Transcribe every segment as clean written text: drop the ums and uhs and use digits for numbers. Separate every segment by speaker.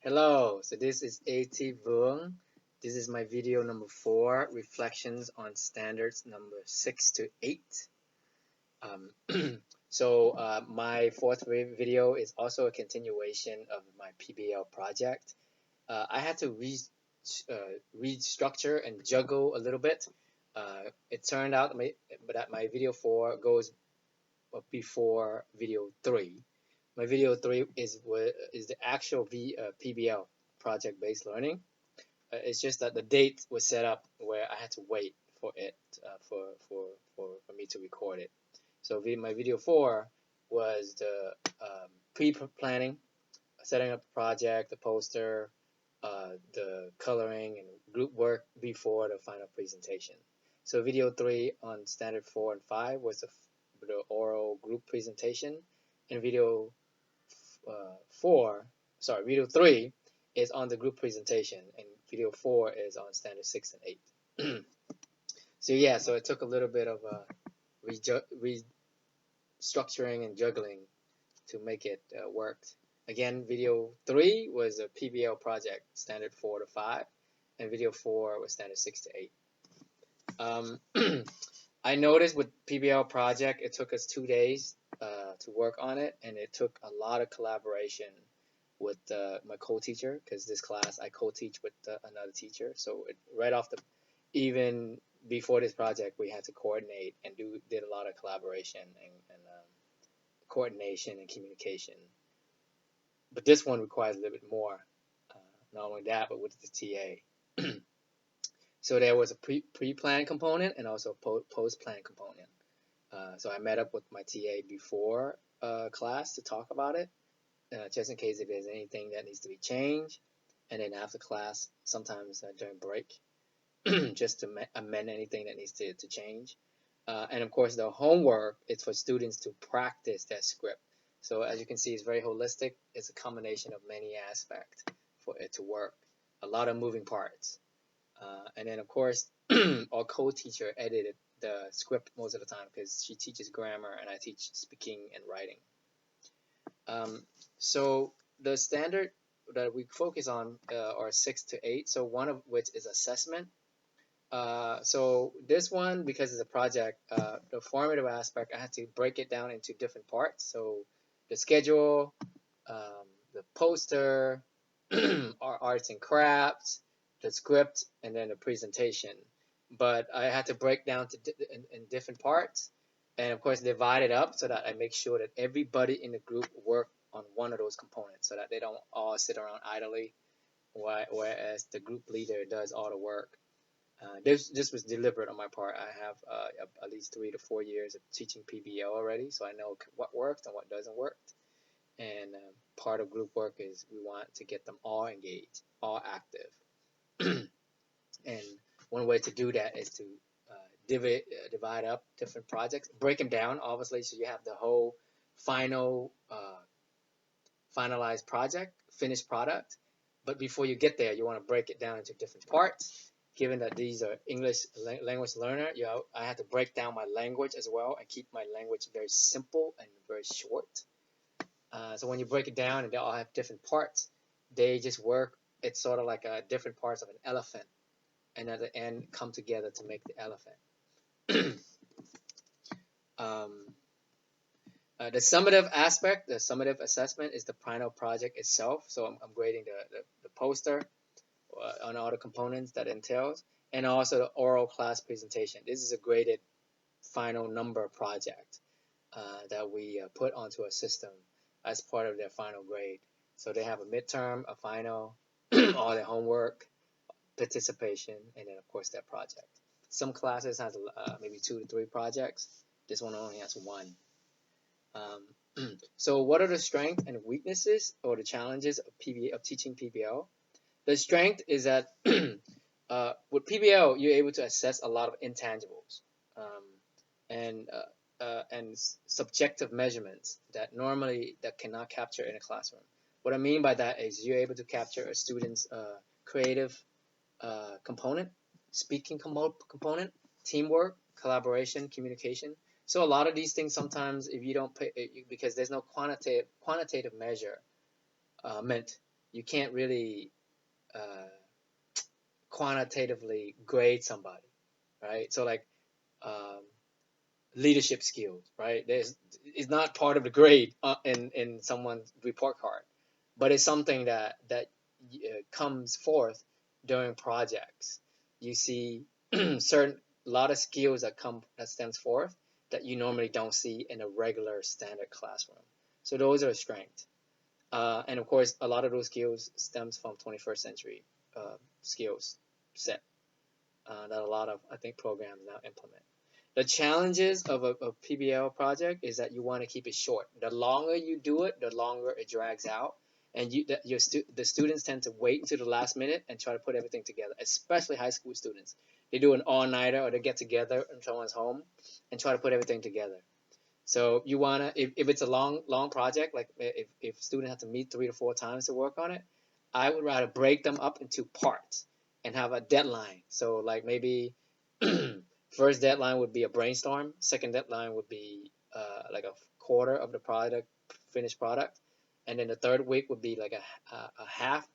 Speaker 1: Hello, so this is A.T. Vuong. This is my video number 4, Reflections on Standards number 6 to 8. Um, my fourth video is also a continuation of my PBL project. I had to restructure and juggle a little bit. It turned out that my video 4 goes before video 3. My video 3 is the actual PBL, project based learning. It's just that the date was set up where I had to wait for it for me to record it. So my video 4 was the pre-planning, setting up the project, the poster, the coloring and group work before the final presentation. So video 3 on standard 4 and 5 was the oral group presentation, and video video 3 is on the group presentation, and video 4 is on standard 6 and 8. So it took a little bit of restructuring and juggling to make it work. Again, video 3 was a PBL project, standard 4 to 5, and video 4 was standard 6 to 8. I noticed with PBL project, it took us 2 days to work on it, and it took a lot of collaboration with my co-teacher, because this class I co-teach with another teacher. So even before this project, we had to coordinate and did a lot of collaboration and coordination and communication. But this one requires a little bit more. Not only that, but with the TA. So there was a pre-planned component and also a post-planned component. So I met up with my TA before class to talk about it, just in case if there's anything that needs to be changed. And then after class, sometimes during break, just to amend anything that needs to change. And of course, the homework is for students to practice that script. So as you can see, it's very holistic. It's a combination of many aspects for it to work. A lot of moving parts. And then of course, our co-teacher edited the script most of the time because she teaches grammar and I teach speaking and writing. So the standard that we focus on are 6 to 8. So one of which is assessment. So this one, because it's a project, the formative aspect, I had to break it down into different parts. So the schedule, the poster, our arts and crafts, the script, and then the presentation. But I had to break down in different parts, and of course divide it up so that I make sure that everybody in the group work on one of those components, so that they don't all sit around idly, whereas the group leader does all the work. This was deliberate on my part. I have at least 3 to 4 years of teaching PBL already, so I know what works and what doesn't work. And part of group work is we want to get them all engaged, all active. And one way to do that is to divide up different projects, break them down, obviously, so you have the whole finalized project, finished product. But before you get there, you want to break it down into different parts. Given that these are English language learner, I had to break down my language as well and keep my language very simple and very short. So when you break it down and they all have different parts, they just work. It's sort of like different parts of an elephant, and at the end come together to make the elephant. The summative aspect, the summative assessment, is the final project itself. So I'm grading the poster on all the components that entails, and also the oral class presentation. This is a graded final number project that we put onto a system as part of their final grade. So they have a midterm, a final, all their homework, participation, and then of course their project. Some classes has maybe 2 to 3 projects. This one only has 1. So what are the strengths and weaknesses or the challenges of teaching PBL? The strength is that with PBL, you're able to assess a lot of intangibles and subjective measurements that cannot capture in a classroom. What I mean by that is you're able to capture a student's creative component, speaking component, teamwork, collaboration, communication. So a lot of these things sometimes, if you don't pay, because there's no quantitative measure meant, you can't really uh, quantitatively grade somebody, right? So like um, leadership skills, right? There's it's not part of the grade in someone's report card, but it's something that comes forth during projects. You see certain a lot of skills that stems forth that you normally don't see in a regular standard classroom. So those are strengths. And of course, a lot of those skills stems from 21st century skills set that a lot of I think programs now implement. The challenges of a PBL project is that you want to keep it short. The longer you do it, the longer it drags out, and the students tend to wait until the last minute and try to put everything together. Especially high school students, they do an all-nighter or they get together in someone's home and try to put everything together. So you wanna if it's a long project, like if students have to meet 3 to 4 times to work on it, I would rather break them up into parts and have a deadline. So like maybe first deadline would be a brainstorm. Second deadline would be like a quarter of the product, finished product, and then the third week would be like a half,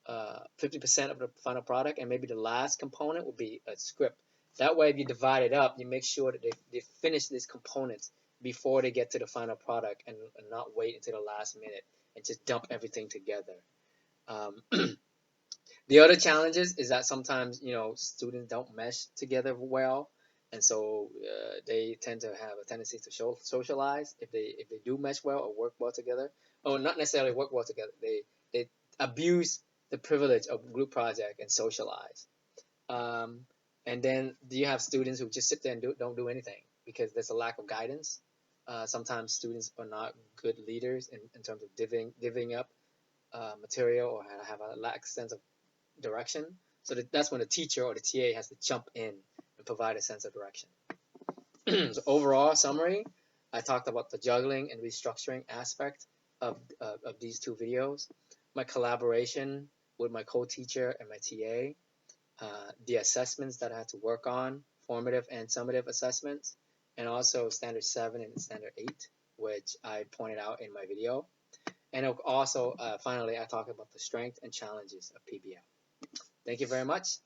Speaker 1: 50% of the final product, and maybe the last component would be a script. That way, if you divide it up, you make sure that they finish these components before they get to the final product and not wait until the last minute and just dump everything together. Um, the other challenges is that sometimes students don't mesh together well, and so they tend to have a tendency to socialize if they do mesh well or work well together. Oh, not necessarily work well together. They abuse the privilege of group project and socialize. Um, and then you have students who just sit there and don't do anything because there's a lack of guidance. Sometimes students are not good leaders in terms of divvying up material or have a lack sense of direction. So that's when the teacher or the TA has to jump in and provide a sense of direction. So overall summary, I talked about the juggling and restructuring aspect of these two videos, my collaboration with my co-teacher and my TA, the assessments that I had to work on, formative and summative assessments, and also standard 7 and standard 8, which I pointed out in my video. And also, finally, I talked about the strength and challenges of PBL. Thank you very much.